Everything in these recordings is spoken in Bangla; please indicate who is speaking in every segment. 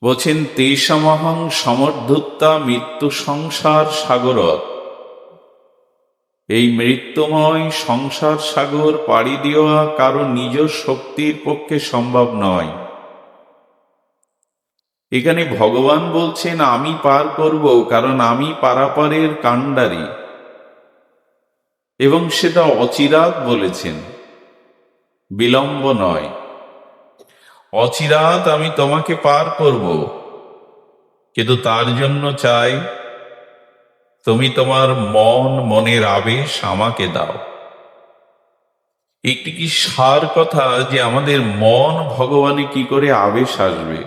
Speaker 1: বলছেন তেষামহং সমর্ধুত্তা মৃত্যু সংসার সাগরত। এই মৃত্যুময় সংসার সাগর পাড়ি দেওয়া কারো নিজ শক্তির পক্ষে সম্ভব নয়। এখানে ভগবান বলছেন আমি পার করব, কারণ আমি পারাপারের কাণ্ডারী, এবং সেটা অচিরাত বলেছেন, বিলম্ব নয়। অচিরাত আমি তোমাকে পার করব, কিন্তু তার জন্য চাই তুমি তোমার মনের আবেশ আমাকে দাও। একটি কি সার কথা যে আমাদের মন ভগবানে কি করে আবেশ আসবে,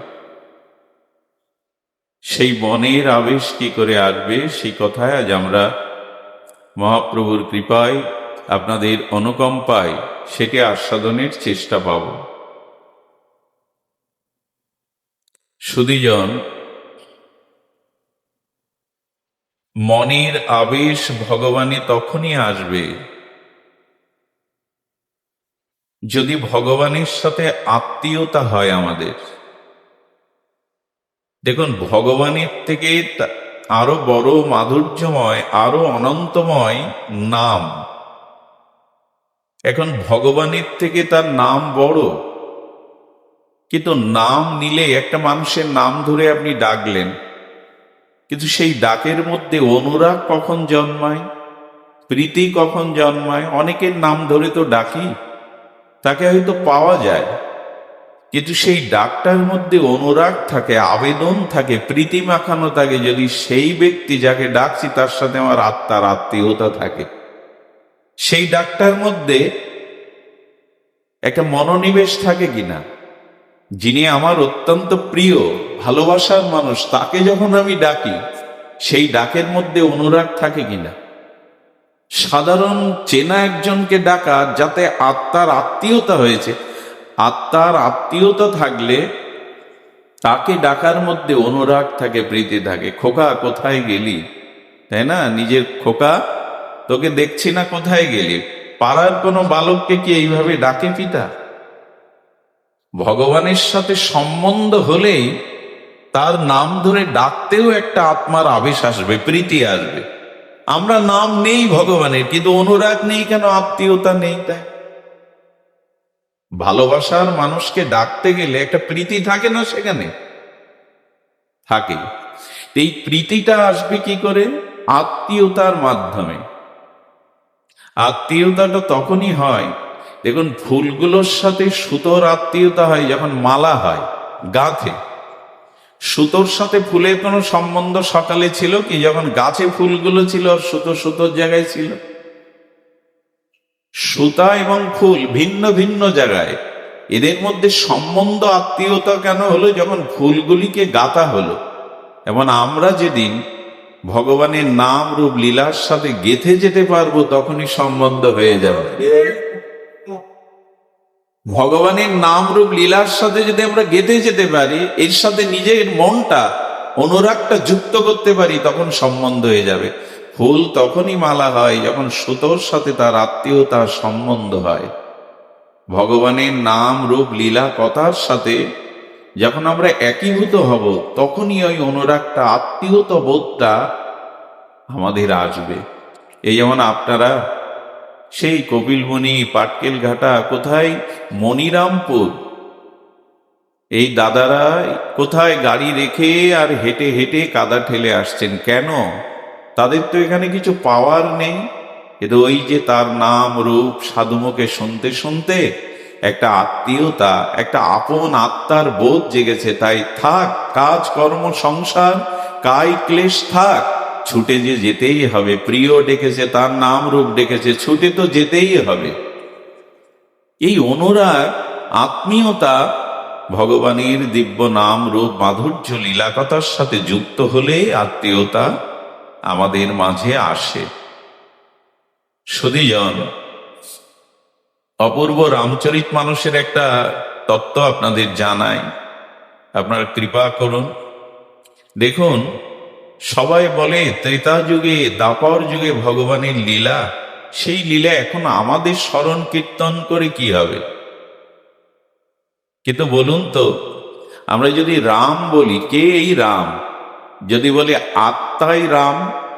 Speaker 1: সেই মনের আবেশ কি করে আসবে, সেই কথায় আজ আমরা মহাপ্রভুর কৃপায়, আপনাদের অনুকম্পায় সেটি আস্বাদনের চেষ্টা পাব। সুধীজন, মনের আবেশ ভগবানে তখনই আসবে যদি ভগবানের সাথে আত্মীয়তা হয় আমাদের। দেখুন, ভগবানের থেকে আরো বড় মাধুর্যময়, আরো অনন্তময় নাম। এখন ভগবানের থেকে তার নাম বড়, কিন্তু নাম নিলে একটা মানুষের নাম ধরে আপনি ডাকলেন, কিন্তু সেই ডাকের মধ্যে অনুরাগ কখন জন্মায়, প্রীতি কখন জন্মায়? অনেকের নাম ধরে তো ডাকি, তাকে হয়তো পাওয়া যায়, কিন্তু সেই ডাকটার মধ্যে অনুরাগ থাকে, আবেদন থাকে, প্রীতি মাখানো থাকে, যদি সেই ব্যক্তি যাকে ডাকছি তার সাথে আমার আত্মার আত্মীয়তা থাকে, সেই ডাকটার মধ্যে একটা মনোনিবেশ থাকে কিনা, যিনি আমার অত্যন্ত প্রিয় ভালোবাসার মানুষ, তাকে যখন আমি ডাকি সেই ডাকের মধ্যে অনুরাগ থাকে কিনা। সাধারণ চেনা একজনকে ডাকা, যাতে আত্মার আত্মীয়তা হয়েছে, আত্মার আত্মীয়তা থাকলে তাকে ডাকার মধ্যে অনুরাগ থাকে, প্রীতি থাকে। খোকা কোথায় গেলি, তাই না? নিজের খোকা, তোকে দেখছি না, কোথায় গেলি? পাড়ার কোনো বালককে কি এইভাবে ডাকে পিতা? ভগবানের সাথে সম্বন্ধ হলেই তার নাম ধরে ডাকতেও একটা আত্মার আবেশ আসবে, প্রীতি আসবে। আমরা নাম নেই ভগবানের, কিন্তু অনুরাগ নেই কেন? আত্মীয়তা নেই। তাই ভালোবাসার মানুষকে ডাকতে গেলে একটা প্রীতি থাকে না? সেখানে থাকে। এই প্রীতিটা আসবে কি করে? আত্মীয়তার মাধ্যমে। আত্মীয়তাটা তখনই হয়, দেখুন, ফুলগুলোর সাথে সুতোর আত্মীয়তা হয় যখন মালা হয় গাছে। সুতোর সাথে ফুলের কোনো সম্বন্ধ সকালে ছিল কি, যখন গাছে ফুলগুলো ছিল আর সুতো সুতোর জায়গায় ছিল? সুতা এবং ফুল ভিন্ন ভিন্ন জায়গায়, এদের মধ্যে সম্বন্ধ আত্মীয়তা কেন হলো? যখন ফুলগুলিকে গাঁথা হলো। এবং আমরা যেদিন ভগবানের নাম রূপ লীলার সাথে গেঁথে যেতে পারবো, তখনই সম্বন্ধ হয়ে যাবে। ভগবানের নাম রূপ লীলার সাথে যদি আমরা গেঁথে যেতে পারি, এর সাথে নিজের মনটা, অনুরাগটা যুক্ত করতে পারি, তখন সম্বন্ধ হয়ে যাবে। ফুল তখনই মালা হয় যখন সুতোর সাথে তার আত্মীয়তার সম্বন্ধ হয়। ভগবানের নাম রূপ লীলা কথার সাথে যখন আমরা একীভূত হব, তখনই ওই অনুরাগটা, আত্মীয়তা বোধটা আমাদের আসবে। এই যেমন আপনারা সেই কপিলমুনি, পাটকেল ঘাটা, কোথায় মনিরামপুর, এই দাদারা কোথায় গাড়ি রেখে আর হেঁটে হেঁটে কাদা ঠেলে আসছেন কেন? তাদের তো এখানে কিছু পাওয়ার নেই, কিন্তু ওই যে তার নাম রূপ সাধুমুখে শুনতে শুনতে একটা আত্মীয়তা, একটা আপন আত্মার বোধ জেগেছে। তাই থাক কাজ কর্ম সংসার, কায় ক্লেশ থাক, ছুটে যে যেতেই হবে। প্রিয় ডেকেছে, তার নাম রূপ ডেকেছে, ছুটে তো যেতেই হবে। এই অনুরাগ, আত্মীয়তা ভগবানের দিব্য নাম রূপ মাধুর্য লীলাকথার সাথে যুক্ত হলে আত্মীয়তা আমাদের মাঝে আসে। সুধীজন, অপূর্ব রামচরিত মানুষের একটা তত্ত্ব আপনাদের জানাই, আপনারা কৃপা করুন। দেখুন, সবাই বলে ত্রেতা যুগে, দাপর যুগে ভগবানের লীলা, সেই লীলা এখন আমাদের স্মরণ কীর্তন করে কি হবে? কিন্তু বলুন তো, আমরা যদি রাম বলি, কে এই রাম? যদি বলি আত্মাই রাম,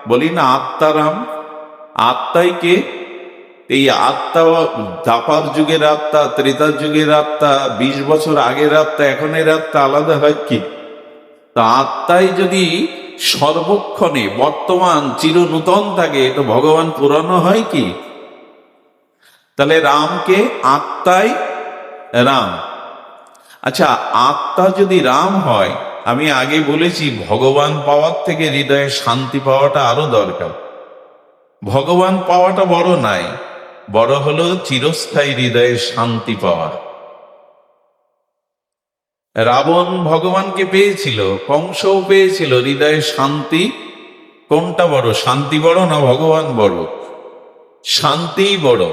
Speaker 1: বলি না আত্মারাম? আত্মাই কে? এই আত্মা দ্বাপার যুগের আত্মা, ত্রেতার যুগের আত্মা, 20 বছর আগের আত্মা, এখনের আত্মা আলাদা হয় কি? তা আত্মাই যদি সর্বক্ষণে বর্তমান চিরনূতন থাকে, তো ভগবান পুরানো হয় কি? তাহলে রামকে আত্মাই রাম। আচ্ছা, আত্মা যদি রাম হয়, আমি আগে বলেছি ভগবান পাওয়ার থেকে হৃদয়ে শান্তি পাওয়াটা আরো দরকার। ভগবান পাওয়াটা বড় নাই, বড় হলো চিরস্থায়ী হৃদয়ে শান্তি পাওয়া। রাবণ ভগবানকে পেয়েছিল, কংসও পেয়েছিল, হৃদয়ে শান্তি। কোনটা বড়? শান্তি বড় না ভগবান বড়? শান্তিই বড়।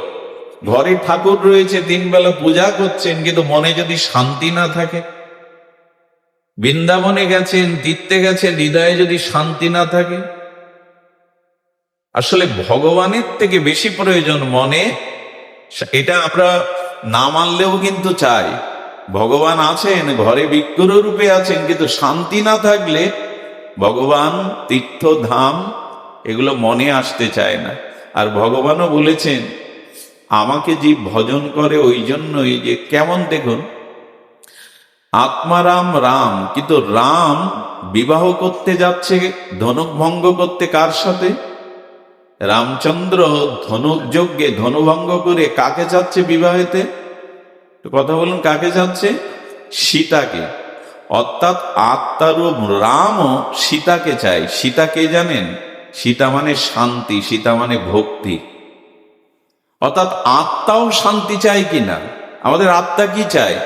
Speaker 1: ঘরে ঠাকুর রয়েছে, 3 বেলা পূজা করছেন, কিন্তু মনে যদি শান্তি না থাকে, বৃন্দাবনে গেছেন, তীর্থে গেছেন, হৃদয়ে যদি শান্তি না থাকে, আসলে ভগবানের থেকে বেশি প্রয়োজন মনে। এটা আমরা না মানলেও কিন্তু চাই, ভগবান আছেন, ঘরে বিগ্রহ রূপে আছেন, কিন্তু শান্তি না থাকলে ভগবান, তীর্থ, ধাম এগুলো মনে আসতে চায় না। আর ভগবানও বলেছেন, আমাকে যে ভজন করে ওই জন্যই যে, কেমন দেখুন, আত্মারাম রাম, কিন্তু রাম বিবাহ করতে যাচ্ছে ধনুক ভঙ্গ করতে কার সাথে? রামচন্দ্র ধনুক যজ্ঞে ধনুভঙ্গ করে কাকে যাচ্ছে বিবাহেতে? কথা বলুন, কাকে যাচ্ছে? সীতাকে। অর্থাৎ আত্মারূপ রামও সীতাকে চায়। সীতা কে জানেন? সীতা মানে শান্তি, সীতা মানে ভক্তি। অর্থাৎ আত্মাও শান্তি চায় কিনা? আমাদের আত্মা কি চায়?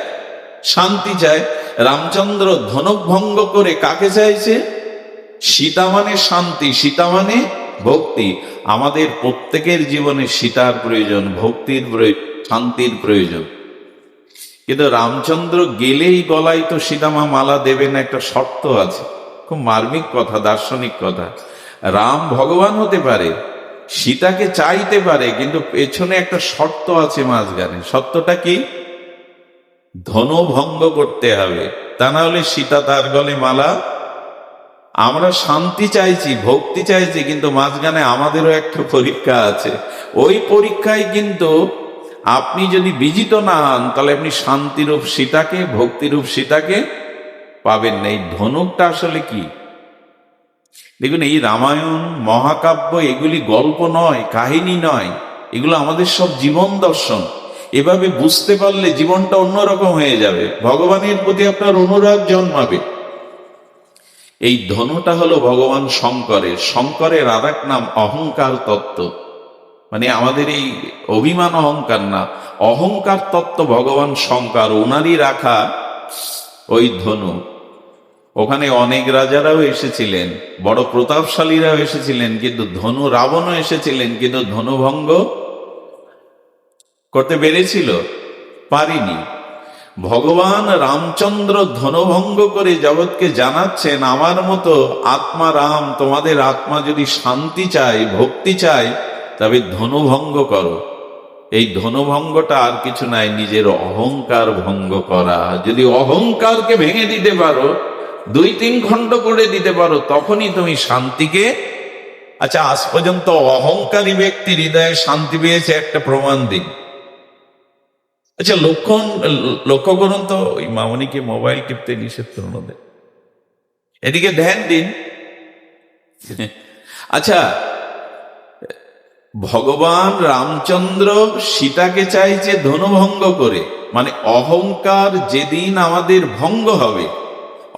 Speaker 1: শান্তি চায়। রামচন্দ্র ধনুক ভঙ্গ করে কাকে চাইছে? সীতা মানে শান্তি, সীতা মানে ভক্তি। আমাদের প্রত্যেকের জীবনে সীতার প্রয়োজন, ভক্তির প্রয়োজন, শান্তির প্রয়োজন। কিন্তু রামচন্দ্র গেলেই গলায় তো সীতামা মালা দেবেন, একটা শর্ত আছে। খুব মার্মিক কথা, দার্শনিক কথা। রাম ভগবান হতে পারে, সীতাকে চাইতে পারে, কিন্তু পেছনে একটা শর্ত আছে মাঝখানে। শর্তটা কি? ধনু ভঙ্গ করতে হবে, তা না হলে সীতা তার গলে মালা। আমরা শান্তি চাইছি, ভক্তি চাইছি, কিন্তু মাঝখানে আমাদেরও একটা পরীক্ষা আছে। ওই পরীক্ষায় কিন্তু আপনি যদি বিজিত না হন, তাহলে আপনি শান্তিরূপ সীতাকে, ভক্তিরূপ সীতাকে পাবেন না। এই ধনুকটা আসলে কি? দেখুন, এই রামায়ণ মহাকাব্য এগুলি গল্প নয়, কাহিনী নয়, এগুলো আমাদের সব জীবন দর্শন। এভাবে বুঝতে পারলে জীবনটা অন্যরকম হয়ে যাবে, ভগবানের প্রতি আপনার অনুরাগ জন্মাবে। এই ধনুটা হলো ভগবান শঙ্করের। শঙ্করের আর এক নাম অহংকার তত্ত্ব। মানে আমাদের এই অভিমান অহংকার না, অহংকার তত্ত্ব ভগবান শঙ্কর, ওনারই রাখা ওই ধনু। ওখানে অনেক রাজারাও এসেছিলেন, বড় প্রতাপশালীরাও এসেছিলেন, কিন্তু ধনু, রাবণও এসেছিলেন, কিন্তু ধনুভঙ্গ করতে পেরেছিল? পারিনি। ভগবান রামচন্দ্র ধনুভঙ্গ করে জগৎকে জানাচ্ছেন, আমার মতো আত্মা রাম, তোমাদের আত্মা যদি শান্তি চায়, ভক্তি চায়, তবে ধনুভঙ্গ করো। এই ধনুভঙ্গটা আর কিছু নাই, নিজের অহংকার ভঙ্গ করা। যদি অহংকারকে ভেঙে দিতে পারো, 2-3 খণ্ড করে দিতে পারো, তখনই তুমি শান্তিকে। আচ্ছা, আজ পর্যন্ত অহংকারী ব্যক্তি হৃদয়ে শান্তি পেয়েছে, একটা প্রমাণ দিন। আচ্ছা, লক্ষ্য করুন তো, ওই মামনিকে মোবাইল টিপতে নিষেধ করুন ওদের, এদিকে ধ্যান দিন। আচ্ছা, ভগবান রামচন্দ্র সীতাকে চাইছে ধনুভঙ্গ করে, মানে অহংকার যেদিন আমাদের ভঙ্গ হবে,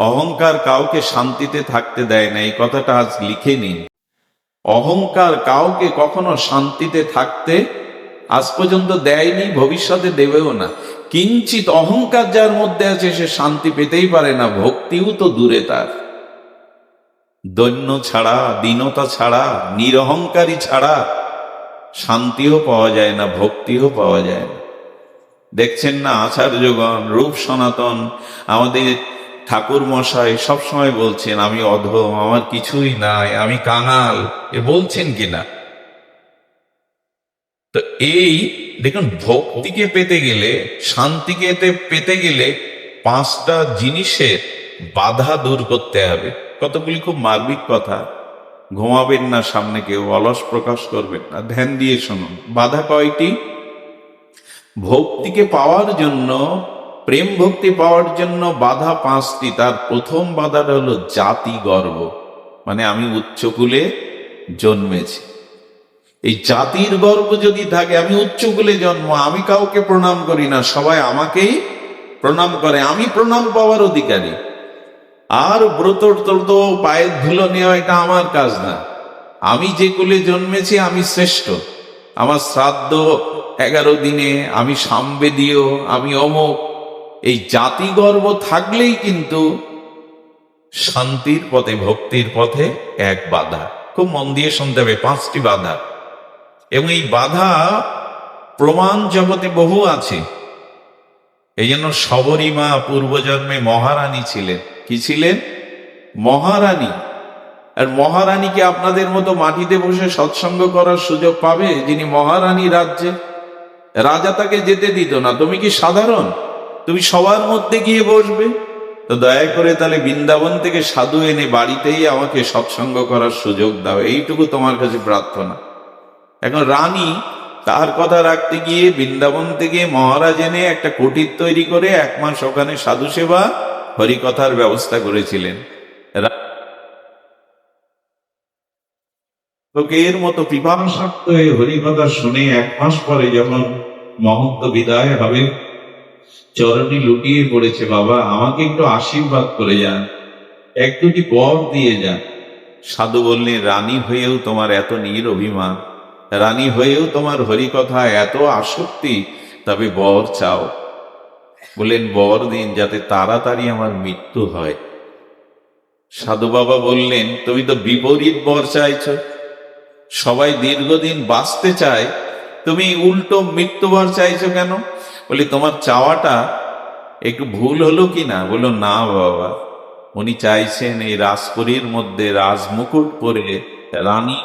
Speaker 1: অহংকার কাউকে শান্তিতে থাকতে দেয় না, এই কথাটা আজ লিখে নিন। অহংকার কাউকে কখনো শান্তিতে থাকতে আজ পর্যন্ত দেয়নি, ভবিষ্যতে দেবেও না। কিঞ্চিত অহংকার যার মধ্যে আছে, সে শান্তি পেতেই পারে না, ভক্তিও তো দূরে তার। দৈন্য ছাড়া, দীনতা ছাড়া, নিরহংকারী ছাড়া শান্তিও পাওয়া যায় না, ভক্তিও পাওয়া যায় না। দেখছেন না, আচার্যগণ, রূপ সনাতন, আমাদের ঠাকুর মশাই সবসময় বলছেন, আমি অধম, আমার কিছুই নাই, আমি কাঙাল, এ বলছেন কিনা? তো এই দেখুন, ভক্তিকে পেতে গেলে, শান্তিকে পেতে গেলে 5টা জিনিসের বাধা দূর করতে হবে। কতগুলি খুব মার্মিক কথা। ঘুমাবেন না, সামনে কেউ অলস প্রকাশ করবেন না, ধ্যান দিয়ে শুনুন। বাধা কয়টি? ভক্তিকে পাওয়ার জন্য, প্রেম ভক্তি পাওয়ার জন্য বাধা 5টি। তার প্রথম বাধাটা হলো জাতি গর্ব, মানে আমি উচ্চকুলে জন্মেছি। এই জাতির গর্ব যদি থাকে, আমি উচ্চকুলে জন্ম, আমি কাউকে প্রণাম করি না, সবাই আমাকেই প্রণাম করে, আমি প্রণাম পাওয়ার অধিকারী। আর ব্রত ত্রত পায়ের ধুলো নেওয়া এটা আমার কাজ না। আমি যে কুলে জন্মেছি আমি শ্রেষ্ঠ, আমার শ্রাদ্ধ 11 দিনে, আমি সামবেদীয়, আমি অমুক। এই জাতি গর্ব থাকলেই কিন্তু শান্তির পথে, ভক্তির পথে এক বাধা। খুব মন দিয়ে শুনতে হবে, 5টি বাধা। এবং এই বাধা প্রমাণ জগতে বহু আছে। এই জন্য শবরী মা পূর্বজন্মে মহারানী ছিলেন। কি ছিলেন? মহারানী। আর মহারানীকে আপনাদের মতো মাটিতে বসে সৎসঙ্গ করার সুযোগ পাবে? যিনি মহারানী রাজ্যে, রাজা তাকে যেতে দিত না। তুমি কি সাধারণ? তুমি সবার মধ্যে গিয়ে বসবে? তো দয়া করে তাহলে বৃন্দাবন থেকে সাধু এনে বাড়িতেই আমাকে সৎসঙ্গ করার সুযোগ দাও, এইটুকু তোমার কাছে প্রার্থনা। এখন রানী তার কথা রাখতে গিয়ে বৃন্দাবন থেকে মহারাজ এনে একটা কুটির তৈরি করে 1 মাস ওখানে সাধু সেবা, হরিকথার ব্যবস্থা করেছিলেন। লোকের মতো পিপাসার্ত হয়ে হরিকথা শুনে 1 মাস পরে যখন মহন্ত বিদায় হবে, চরণে লুটিয়ে পড়েছে, বাবা আমাকে একটু আশীর্বাদ করে যান, 1-2টি বর দিয়ে যান। সাধু বললেন, রানী হয়েও তোমার এত অভিমান, রানী হয়েও তোমার হরিকথা এত আসক্তি, তবে বর চাও। বললেন, বর দিন যাতে তাড়াতাড়ি আমার মৃত্যু হয়। সাধু বাবা বললেন, তুমি তো বিপরীত বর চাইছ। সবাই দীর্ঘদিন বাঁচতে চায়, তুমি উল্টো মৃত্যুবর চাইছো কেন? বলি, তোমার চাওয়াটা একটু ভুল হলো কি না? বললো, না বাবা, উনি চাইছেন এই রাজপুরীর মধ্যে রাজমুকুট পরে রানী।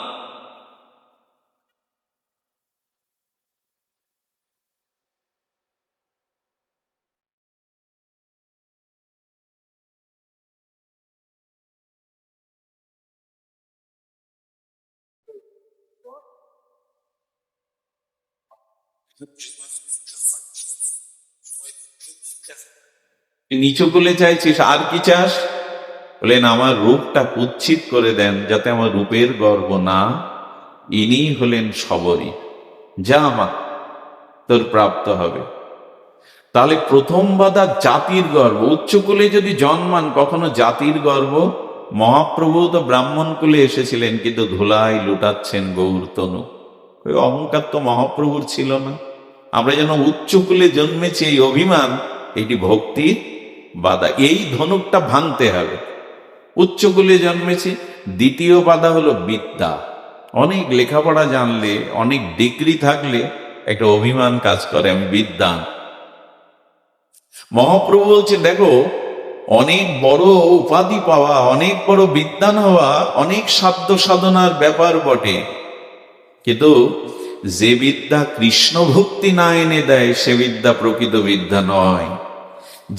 Speaker 1: নিচু কুলে চাইছিস, আর কি চাস? বলেন, আমার রূপটা কুৎসিত করে দেন, যাতে আমার রূপের গর্ব না। ইনি হলেন শবরী। যা মা, তোর প্রাপ্ত হবে। তাহলে প্রথম বাধা জাতির গর্ব। উচ্চকুলে যদি জন্মান, কখনো জাতির গর্ব। মহাপ্রভু তো ব্রাহ্মণ কুলে এসেছিলেন, কিন্তু ধুলাই লুটাচ্ছেন গৌর তনু। ওই অহংকার তো মহাপ্রভুর ছিল না। আমরা যেন উচ্চকুলে জন্মেছি, এই অভিমান, এটি ভক্তির বাধা। এই ধনুকটা ভাঙতে হবে। উচ্চকুলে জন্মেছি। দ্বিতীয় বাধা হলো বিদ্যা। অনেক লেখাপড়া জানলে, অনেক ডিগ্রি থাকলে একটা অভিমান কাজ করে, আমি বিদ্বান। মহাপ্রভু বলছে, দেখো, অনেক বড় উপাধি পাওয়া, অনেক বড় বিদ্বান হওয়া অনেক সাধ্য সাধনার ব্যাপার বটে, কিন্তু যে বিদ্যা কৃষ্ণ ভক্তি না এনে দেয়, সে বিদ্যা প্রকৃত বিদ্যা নয়।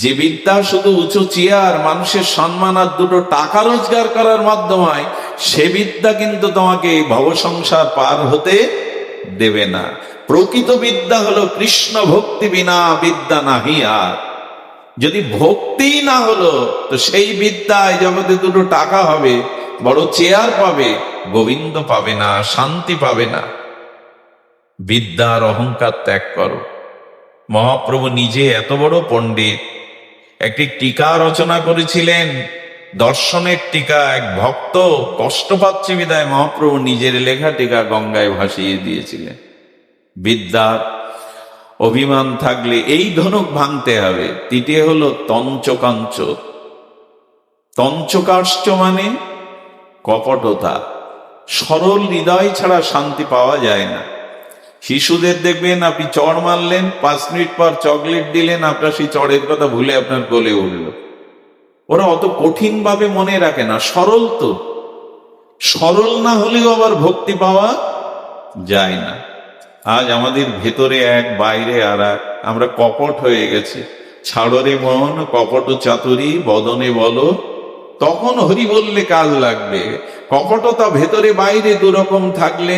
Speaker 1: যে বিদ্যা শুধু উঁচু চেয়ার, মানুষের সম্মান আর 2টো টাকা রোজগার করার মাধ্যমে, সে বিদ্যা কিন্তু তোমাকে ভব সংসার পার হতে দেবে না। প্রকৃত বিদ্যা হলো কৃষ্ণ ভক্তি বিনা বিদ্যা নাহি আর। যদি ভক্তি না হলো, তো সেই বিদ্যায় জগতে 2টো টাকা হবে, বড় চেয়ার পাবে, গোবিন্দ পাবে না, শান্তি পাবে না। বিদ্যার অহংকার ত্যাগ করো। মহাপ্রভু নিজে এত বড় পণ্ডিত, একটি টিকা রচনা করেছিলেন, দর্শনের টিকা। এক ভক্ত কষ্ট পাচ্ছে বিদায় মহাপ্রভু নিজের লেখা টিকা গঙ্গায় ভাসিয়ে দিয়েছিলেন। বিদ্যার অভিমান থাকলে এই ধনুক ভাঙতে হবে। তৃতীয় হলো তঞ্চকাঞ্চ। তঞ্চকাশ্চ মানে কপটতা। সরল হৃদয় ছাড়া শান্তি পাওয়া যায় না। শিশুদের দেখবেন, আপনি চড় মারলেন, 5 মিনিট পর চকলেট দিলেন, আপনার সেই চড়ের কথা ভুলে আপনার কোলে উঠল। ওরা অত কঠিন ভাবে মনে রাখে না, সরল তো। সরল না হলেও আবার ভক্তি পাওয়া যায় না। আজ আমাদের ভেতরে এক, বাইরে আর এক। আমরা কপট হয়ে গেছি। ছাড়রে মন কপট চাতুরী বদনে বলো, তখন হরি বললে কাজ লাগবে। কপটতা ভেতরে বাইরে দুরকম থাকলে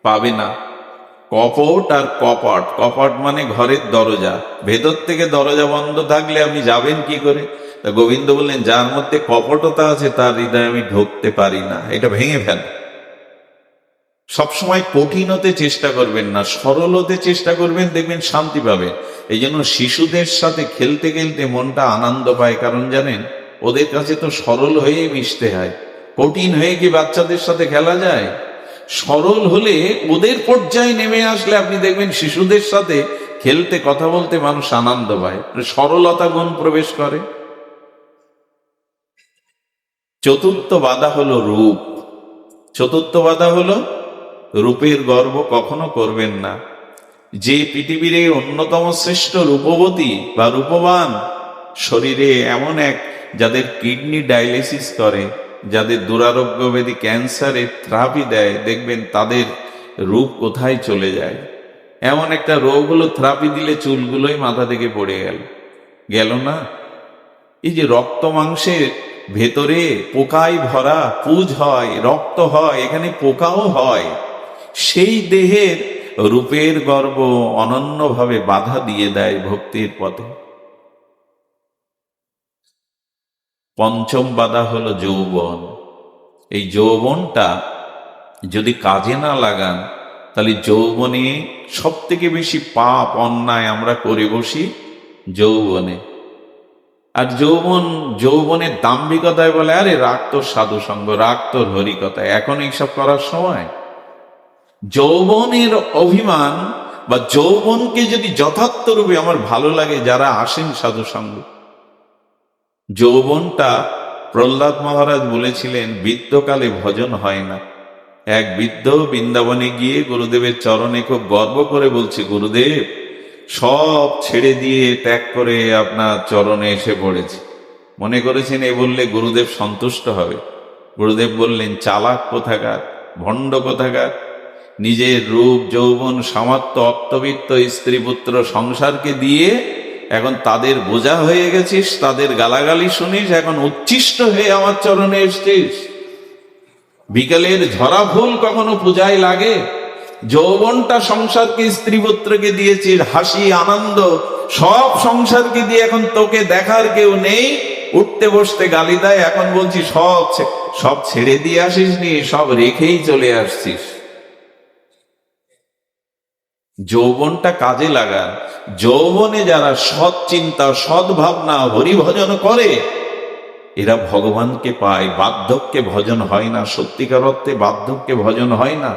Speaker 1: পাবে না। কপট আর কপট, কপট মানে ঘরের দরজা, ভেতর থেকে দরজা বন্ধ থাকলে আপনি যাবেন কি করে? তা গোবিন্দ বললেন, যার মধ্যে কপটতা আছে তার হৃদয়ে আমি ঢুকতে পারি না, এটা ভেঙে ফেল। সবসময় কঠিন হতে চেষ্টা করবেন না, সরল হতে চেষ্টা করবেন, দেখবেন শান্তি পাবে। এই জন্য শিশুদের সাথে খেলতে খেলতে মনটা আনন্দ পায়, কারণ জানেন ওদের কাছে তো সরল হয়ে মিশতে হয়। কঠিন হয়ে কি বাচ্চাদের সাথে খেলা যায়? সরল হলে ওদের পর্যায়ে নেমে আসলে আপনি দেখবেন শিশুদের সাথে খেলতে কথা বলতে মানুষ আনন্দ পায়, সরলতা গুণ প্রবেশ করে। চতুর্থ বাধা হলো রূপ। চতুর্থ বাধা হলো রূপের গর্ব কখনো করবেন না। যে পৃথিবীর এই অন্যতম শ্রেষ্ঠ রূপবতী বা রূপবান, শরীরে এমন এক যাদের কিডনি ডায়ালিসিস করে, যাদের দুরারোগ্য ব্যাধি ক্যান্সারে থেরাপি দেয়, দেখবেন তাদের রূপ কোথায় চলে যায়। এমন একটা রোগ হলো থেরাপি দিলে চুলগুলোই মাথা থেকে পড়ে গেল না। এই যে রক্ত মাংসের ভেতরে পোকায় ভরা, পুজ হয়, রক্ত হয়, এখানে পোকাও হয়, সেই দেহের রূপের গর্ব অনন্যভাবে বাধা দিয়ে দেয় ভক্তির পথে। পঞ্চম বাধা হলো যৌবন। এই যৌবনটা যদি কাজে না লাগান, তাহলে যৌবনে সব থেকে বেশি পাপ অন্যায় আমরা করে বসি যৌবনে। আর যৌবনের দাম্ভিকতায় বলে, আরে রাগ তোর সাধু সঙ্গ, রাগ তোর হরিকথায়, এখন এইসব করার সময়। যৌবনের অভিমান বা যৌবনকে যদি যথার্থ রূপে আমার ভালো লাগে, যারা আসেন সাধু সঙ্গ, যৌবনটা প্রহ্লাদ মহারাজ বলেছিলেন বৃদ্ধকালে ভজন হয় না। এক বৃদ্ধ বৃন্দাবনে গিয়ে গুরুদেবের চরণে খুব গর্ব করে বলছে, গুরুদেব সব ছেড়ে দিয়ে ত্যাগ করে আপনার চরণে এসে পড়েছে। মনে করেছেন এ বললে গুরুদেব সন্তুষ্ট হবে। গুরুদেব বললেন, চালাক কোথাকার, ভণ্ড কোথাকার, নিজের রূপ যৌবন সামর্থ্য অর্থবিত্ত স্ত্রী পুত্র সংসারকে দিয়ে এখন তাদের বোঝা হয়ে গেছিস, তাদের গালাগালি শুনিস, এখন উচ্ছিষ্ট হয়ে আমার চরণে এসছিস। বিকেলের ঝরা ফুল কখনো পূজায় লাগে? যৌবনটা সংসারকে স্ত্রী পুত্রকে দিয়েছিস, হাসি আনন্দ সব সংসারকে দিয়ে এখন তোকে দেখার কেউ নেই, উঠতে বসতে গালি দেয়, এখন বলছি সব ছেড়ে দিয়ে আসিস নি, সব রেখেই চলে আসছিস। যৌবনটা কাজে লাগান। যৌবনে যারা সৎ চিন্তা সৎ ভাবনা হরিভজন করে, এরা ভগবানকে পায়। বার্ধক্যে ভজন হয় না, সত্যিকার অর্থে বার্ধক্যে ভজন হয় না।